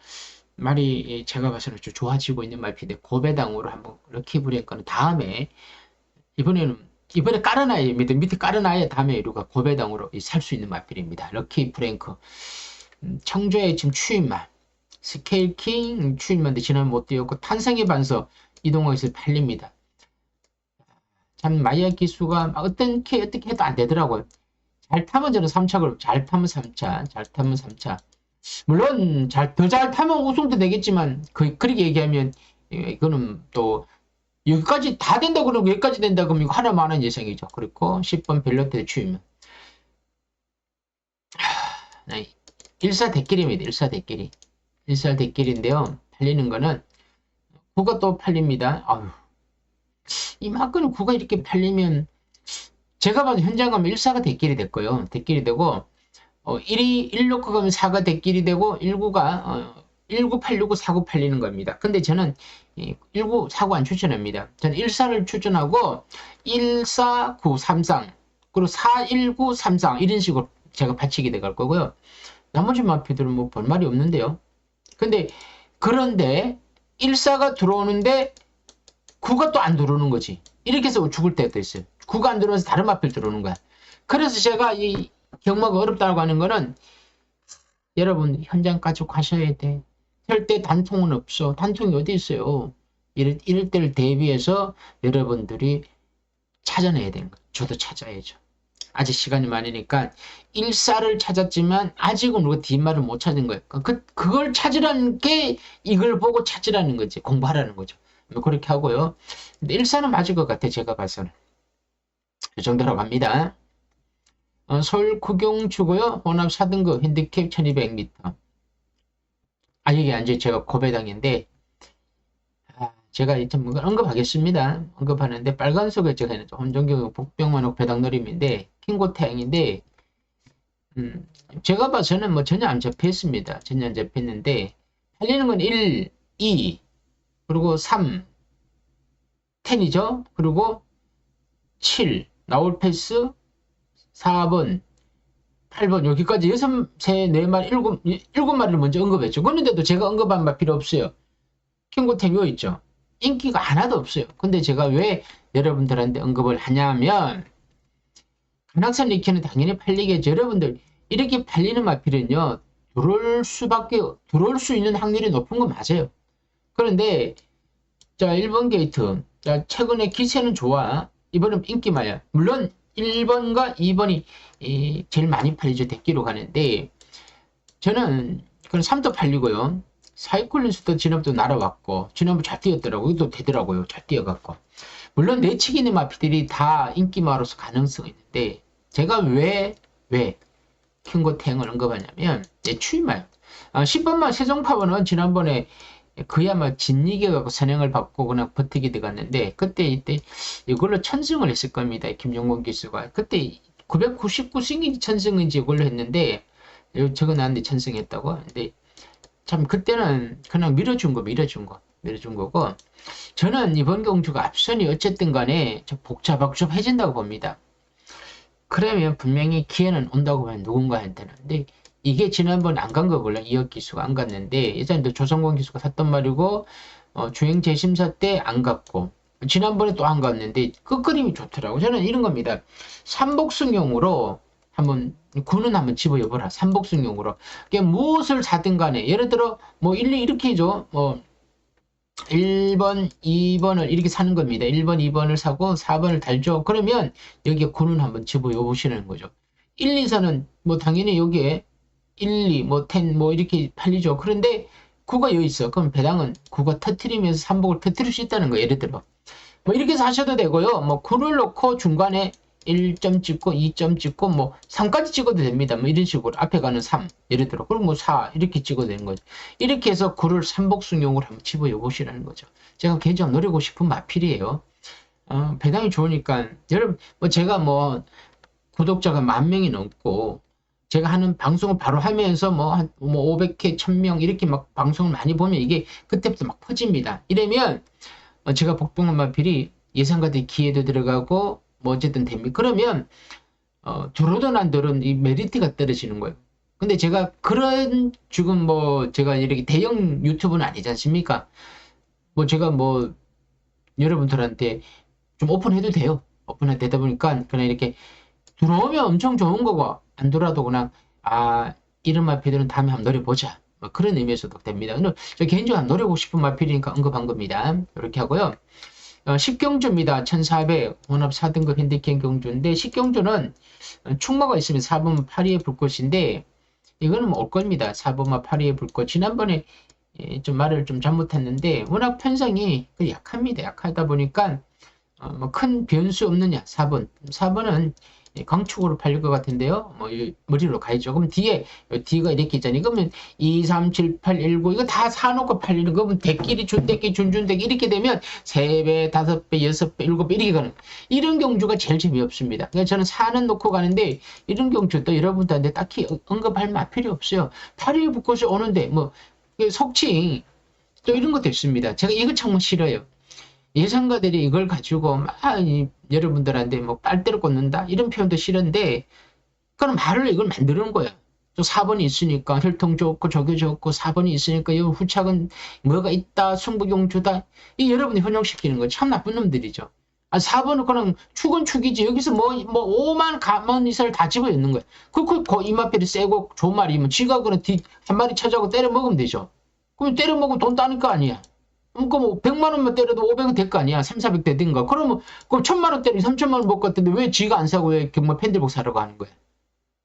말이 제가 봐서는 좀 좋아지고 있는 말인데 고배당으로 한번 럭키 프랭크는 다음에 이번에 깔아놔야 됩니다. 밑에 깔아놔야 다음에 이루가 고배당으로 살 수 있는 말필입니다. 럭키 프랭크 청조의 지금 추임말 스케일킹 추임말인데 지난번 못 뛰었고 탄생의 반석 이동호에서 팔립니다. 참 마이야 기수가 어떻게 해도 안 되더라고요. 잘 타면 저는 3차 잘 타면 3차 잘 타면 3차 물론 더 잘 타면 우승도 되겠지만 그렇게 얘기하면 이거는 또 여기까지 다 된다 그러면 여기까지 된다 그러면 이거 하나만 하는 예상이죠. 그리고 10번 벨로테 추임 일사 대끼리입니다. 일사 대끼리. 일사 대끼리인데요. 팔리는 거는 구가 또 팔립니다. 아유. 이만큼 구가 이렇게 팔리면 제가 봐도 현장 가면 일사가 대끼리 됐고요. 대끼리 되고 1이 1 놓고 가면 4가 대끼리 되고 19가 1986고 49 팔리는 겁니다. 근데 저는 19, 49 안 추천합니다. 저는 14를 추천하고 14, 9, 33 그리고 4, 19, 33 이런 식으로 제가 받치게 돼갈 거고요. 나머지 마피들은 뭐 볼 말이 없는데요. 그런데 14가 들어오는데 9가 또 안 들어오는 거지. 이렇게 해서 죽을 때도 있어요. 9가 안 들어오면서 다른 마필 들어오는 거야. 그래서 제가 이 경마가 어렵다고 하는 거는 여러분 현장 가지고 가셔야 돼. 절대 단통은 없어. 단통이 어디 있어요. 이럴 때를 대비해서 여러분들이 찾아내야 되는 거예요. 저도 찾아야죠. 아직 시간이 많으니까 일사를 찾았지만 아직은 우리가 뒷말을 못 찾은 거예요. 그걸 찾으라는 게 이걸 보고 찾으라는 거지. 공부하라는 거죠. 뭐 그렇게 하고요. 근데 일사는 맞을 것 같아. 제가 봐서는. 이 정도로 갑니다. 서울 구경주고요. 혼합 4등급 핸디캡 1200m. 이게 이제 제가 고배당인데, 제가 좀 언급하겠습니다. 언급하는데, 빨간색에 제가 혼종경 복병만옥 배당노림인데, 킹고태양인데, 제가 봐서는 뭐 전혀 안 접했습니다. 전혀 안 접했는데, 팔리는 건 1, 2, 그리고 3, 10이죠. 그리고 7, 나올 패스, 4번, 8번, 여기까지 6, 3, 4마리, 7마리를 먼저 언급했죠. 그런데도 제가 언급한 바 필요 없어요. 킹고탱 요 있죠. 인기가 하나도 없어요. 근데 제가 왜 여러분들한테 언급을 하냐면, 간악산 리키는 당연히 팔리겠죠. 여러분들, 이렇게 팔리는 마필은요, 들어올 수 있는 확률이 높은 건 맞아요. 그런데, 자, 1번 게이트. 자, 최근에 기세는 좋아. 이번은 인기 많아요. 물론, 1번과 2번이 제일 많이 팔리죠. 대기로 가는데, 저는, 그건 3도 팔리고요. 사이클린스도 지난번도 날아왔고, 지난번 잘 뛰었더라고요. 이것도 되더라고요. 잘 뛰어갖고. 물론 내치기 있는 마피들이 다 인기마로서 가능성이 있는데, 제가 왜 킹고탱을 언급하냐면, 추이마요. 10번만 세종파버는 지난번에 그야말로 진리게 갖고 선행을 받고 그냥 버티게 돼갔는데, 그때 이때 이걸로 천승을 했을 겁니다. 김용곤 기수가. 그때 999승인지 천승인지 이걸로 했는데, 저거 나한테 천승했다고. 근데 참 그때는 그냥 밀어준 거고, 저는 이번 경주가 앞선이 어쨌든 간에 좀 복잡해진다고 봅니다. 그러면 분명히 기회는 온다고 봐요. 누군가한테는. 근데 이게 지난번 안 간 거걸요. 이혁 기수가 안 갔는데, 예전에 조성권 기수가 샀던 말이고, 주행 재심사 때 안 갔고, 지난번에 또 안 갔는데, 그 그림이 좋더라고. 저는 이런 겁니다. 삼복승용으로 군은 한번 집어여보라. 삼복승용으로. 그러니까 무엇을 사든 간에, 예를 들어, 뭐, 1, 2 이렇게 해줘. 1번, 2번을 이렇게 사는 겁니다. 1번, 2번을 사고 4번을 달죠. 그러면 여기에 군은 한번 집어여보시는 거죠. 1, 2사는 뭐 당연히 여기에 1, 2, 뭐 10, 뭐 이렇게 팔리죠. 그런데 9가 여기 있어. 그럼 배당은 9가 터트리면서 3복을 터트릴 수 있다는 거예요. 예를 들어. 뭐 이렇게 사셔도 되고요. 뭐 9를 넣고 중간에 1점 찍고 2점 찍고 뭐 3까지 찍어도 됩니다. 뭐 이런 식으로 앞에 가는 3 예를 들어 그리고 뭐 4 이렇게 찍어도 되는 거죠. 이렇게 해서 9를 삼복승용으로 한번 집어여보시라는 거죠. 제가 개인적으로 노리고 싶은 마필이에요. 배당이 좋으니까 여러분 뭐 제가 뭐 구독자가 10,000명이 넘고 제가 하는 방송을 바로 하면서 뭐 500회, 1000명 이렇게 막 방송을 많이 보면 이게 그때부터 막 퍼집니다. 이러면 제가 복동한 마필이 예상과의 기회도 들어가고 뭐 어쨌든 됩니다. 그러면 들어도 안 들은 이 메리트가 떨어지는 거예요. 근데 제가 그런 지금 뭐 제가 이렇게 대형 유튜브는 아니지 않습니까? 뭐 제가 뭐 여러분들한테 좀 오픈해도 돼요. 오픈해 되다 보니까 그냥 이렇게 들어오면 엄청 좋은 거고 안 들어와도 그냥 이런 마필들은 다음에 한번 노려보자. 뭐 그런 의미에서도 됩니다. 근데 저 개인적으로 노려보고 싶은 마필이니까 언급한 겁니다. 이렇게 하고요. 10경주입니다. 1400 혼합 4등급 핸디캡 경주인데 10경주는 충마가 있으면 4번 8위의 불꽃인데 이거는 뭐 올 겁니다. 4번마 8위의 불꽃. 지난번에 좀 말을 좀 잘못했는데 워낙 편성이 약합니다. 약하다 보니까 뭐 큰 변수 없느냐 4번. 4번은 강축으로 팔릴 것 같은데요. 뭐 머리로 가야죠. 그럼 D가 이렇게 있잖아요. 그러면 2, 3, 7, 8, 1, 9 이거 다 사놓고 팔리는 거 보면 대끼리 준대끼 준대끼 이렇게 되면 3배, 5배, 6배, 7배 이렇게 가는 이런 경주가 제일 재미없습니다. 그러니까 저는 4는 놓고 가는데 이런 경주도 여러분들한테 딱히 언급할 만 필요 없어요. 8위에 붙고서 오는데 뭐 속칭 또 이런 것도 있습니다. 제가 이거 정말 싫어요. 예상가들이 이걸 가지고 막 여러분들한테 뭐 빨대를 꽂는다 이런 표현도 싫은데 그럼 말을 이걸 만드는 거야. 또 4번이 있으니까 혈통 좋고 저게 좋고 4번이 있으니까 이 후착은 뭐가 있다 승부경주다 이 여러분이 현혹시키는 거 참 나쁜 놈들이죠. 4번은 그냥 축은 축이지 여기서 뭐 5만 가만 이사를 다 집어 있는 거야. 그 이마필이 세고 좋은 말이면 지가 그냥 한 마리 찾아오고 때려 먹으면 되죠. 그럼 때려 먹으면 돈 따는 거 아니야. 그러니까 뭐 100만 원만 때려도 500은 될 거 아니야. 3, 400 되든가. 그러면 1000만 원 때리 3천만 원 먹을 것 같은데 왜 지가 안 사고 왜 정말 팬들복 사라고 하는 거야.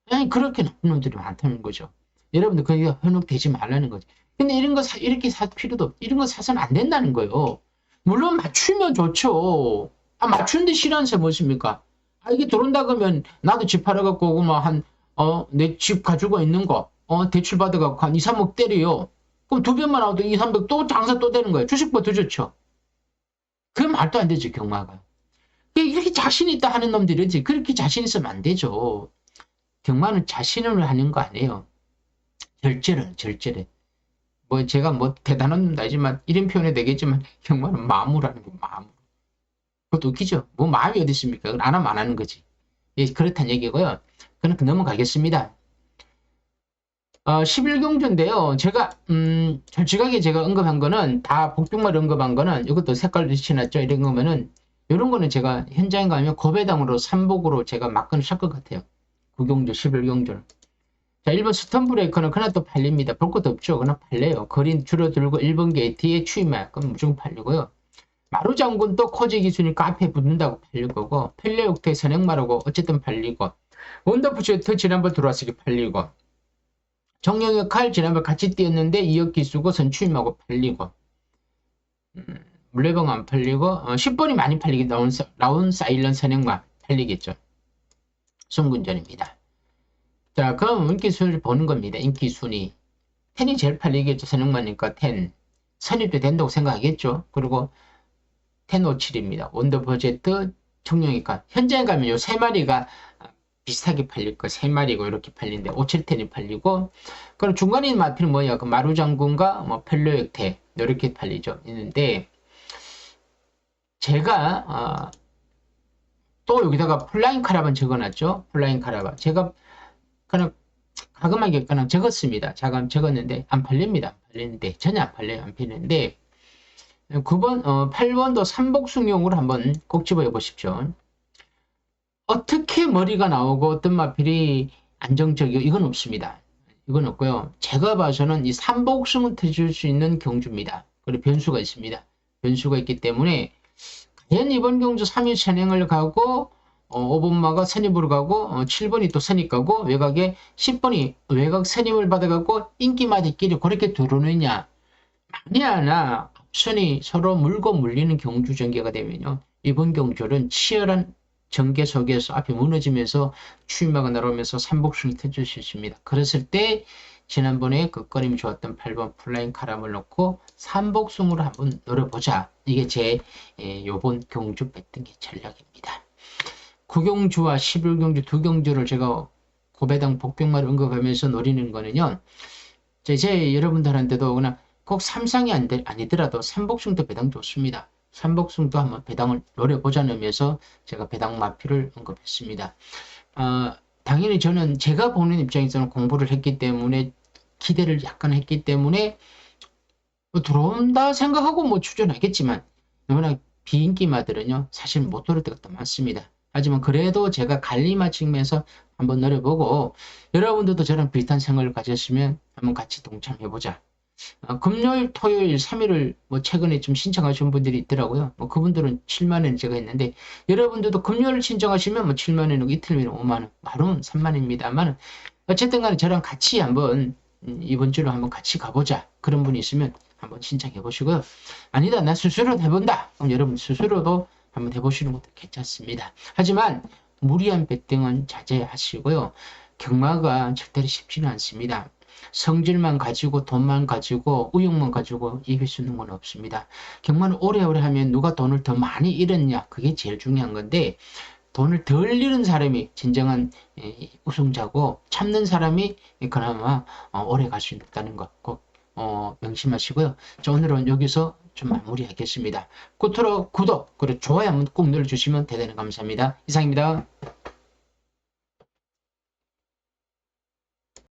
아니 그렇게 나쁜 놈들이 많다는 거죠. 여러분들 그게 현혹되지 말라는 거죠. 근데 이런 거 이렇게 살 필요도 없고 이런 거 사서는 안 된다는 거예요. 물론 맞추면 좋죠. 맞추는데 싫어하는 사람 무엇입니까? 이게 들어온다 그러면 나도 집 팔아갖고 오고 내 집 가지고 있는 거 대출 받아갖고 한 2, 3억 때려요. 그럼 두 변만 나와도 2, 300 또 장사 또 되는 거예요. 주식보다 더 좋죠. 그 말도 안 되죠, 경마가. 이렇게 자신 있다 하는 놈들이지. 그렇게 자신 있으면 안 되죠. 경마는 자신을 하는 거 아니에요. 절제를. 뭐 제가 뭐 대단한 놈도 아니지만 이런 표현이 되겠지만 경마는 마음으로하는 거, 마음. 그것도 웃기죠. 뭐 마음이 어디 있습니까? 안 하면 안 하는 거지. 예, 그렇다는 얘기고요. 그럼 넘어가겠습니다. 11경주인데요. 제가 솔직하게 제가 언급한 거는 다 복병말 언급한 거는 이것도 색깔도 지났죠. 이런 거면은 이런 거는 제가 현장에 가면 고배당으로 삼복으로 제가 막건을 살 것 같아요. 9경주, 11경주는. 자, 1번 스턴 브레이커는 그냥 또 팔립니다. 볼 것도 없죠. 그냥 팔려요. 거린 줄어들고 1번 게이트에 추임할 건 무조건 팔리고요. 마루장군 또 코지 기술이니까 앞에 붙는다고 팔릴 거고, 펠레옥테 선행마라고 어쨌든 팔리고, 원더푸시트 지난번 들어왔으니 팔리고, 정영혁 칼 지난번 같이 뛰었는데 2억 기수고 선추임하고 팔리고, 물레방 안 팔리고, 10번이 많이 팔리기 라운 사일런 선행마 팔리겠죠. 송군전입니다. 자, 그럼 인기순위를 보는 겁니다. 인기순위. 10이 제일 팔리겠죠. 선행마니까 10. 선입도 된다고 생각하겠죠. 그리고 1057입니다. 원더버제트, 청룡이니까. 현장에 가면 요 세 마리가 비슷하게 팔릴 거. 세 마리고 이렇게 팔리는데 571이 팔리고, 그럼 중간에 마필은 뭐야? 그 마루장군과 뭐 펠로역태 이렇게 팔리죠. 있는데 제가 또 여기다가 플라잉 카라반 적어놨죠. 플라잉 카라반. 제가 그냥 가끔하게 그냥 적었습니다. 자금 적었는데 안 팔립니다. 안 팔리는데 전혀 안 팔려요. 안 팔리는데 9번, 8번도 삼복숭용으로 한번 꼭 집어해 보십시오. 어떻게 머리가 나오고 어떤 마필이 안정적이고 이건 없습니다. 이건 없고요. 제가 봐서는 이 삼복숭을 터질 수 있는 경주입니다. 그리고 변수가 있습니다. 변수가 있기 때문에 과연 이번 경주 3일 선행을 가고 5번마가 선입으로 가고 7번이 또 선입 가고 외곽에 10번이 외곽 선입을 받아갖고 인기마디끼리 그렇게 들어오느냐. 만에 하나 앞선이 서로 물고 물리는 경주 전개가 되면요. 이번 경주는 치열한 전개 속에서 앞이 무너지면서 추임마가 날아오면서 삼복승이 터질 수 있습니다. 그랬을 때 지난번에 그 거림이 좋았던 8번 플라잉 카람을 넣고 삼복승으로 한번 노려보자. 이게 제 요번 경주 배팅기 전략입니다. 9경주와 11경주 두 경주를 제가 고배당 복병마를 언급하면서 노리는 거는요. 제 여러분들한테도 그냥 꼭 삼상이 아니더라도 삼복승도 배당 좋습니다. 삼복승도 한번 배당을 노려보자는 의미에서 제가 배당 마필을 언급했습니다. 당연히 저는 제가 보는 입장에서는 공부를 했기 때문에 기대를 약간 했기 때문에 뭐 들어온다 생각하고 뭐 추천하겠지만 너무나 비인기마들은요 사실 못 들을 때가 더 많습니다. 하지만 그래도 제가 관리마 측면에서 한번 노려보고 여러분들도 저랑 비슷한 생각을 가졌으면 한번 같이 동참해보자. 금요일, 토요일, 3일을 뭐 최근에 좀 신청하신 분들이 있더라고요. 뭐 그분들은 7만원 제가 했는데 여러분들도 금요일 신청하시면 뭐 7만원이고 이틀이면 5만원, 하루는 3만원입니다만 어쨌든 간에 저랑 같이 한번 이번 주로 한번 같이 가보자. 그런 분이 있으면 한번 신청해 보시고요. 아니다, 나 스스로 해본다. 그럼 여러분 스스로도 한번 해보시는 것도 괜찮습니다. 하지만 무리한 배팅은 자제하시고요. 경마가 절대로 쉽지는 않습니다. 성질만 가지고 돈만 가지고 의욕만 가지고 이길 수 있는 건 없습니다. 경마는 오래오래 하면 누가 돈을 더 많이 잃었냐 그게 제일 중요한 건데 돈을 덜 잃은 사람이 진정한 우승자고 참는 사람이 그나마 오래 갈 수 있다는 거 꼭 명심하시고요. 자, 오늘은 여기서 좀 마무리하겠습니다. 끝으로 구독 그리고 좋아요 한번 꼭 눌러주시면 대단히 감사합니다. 이상입니다.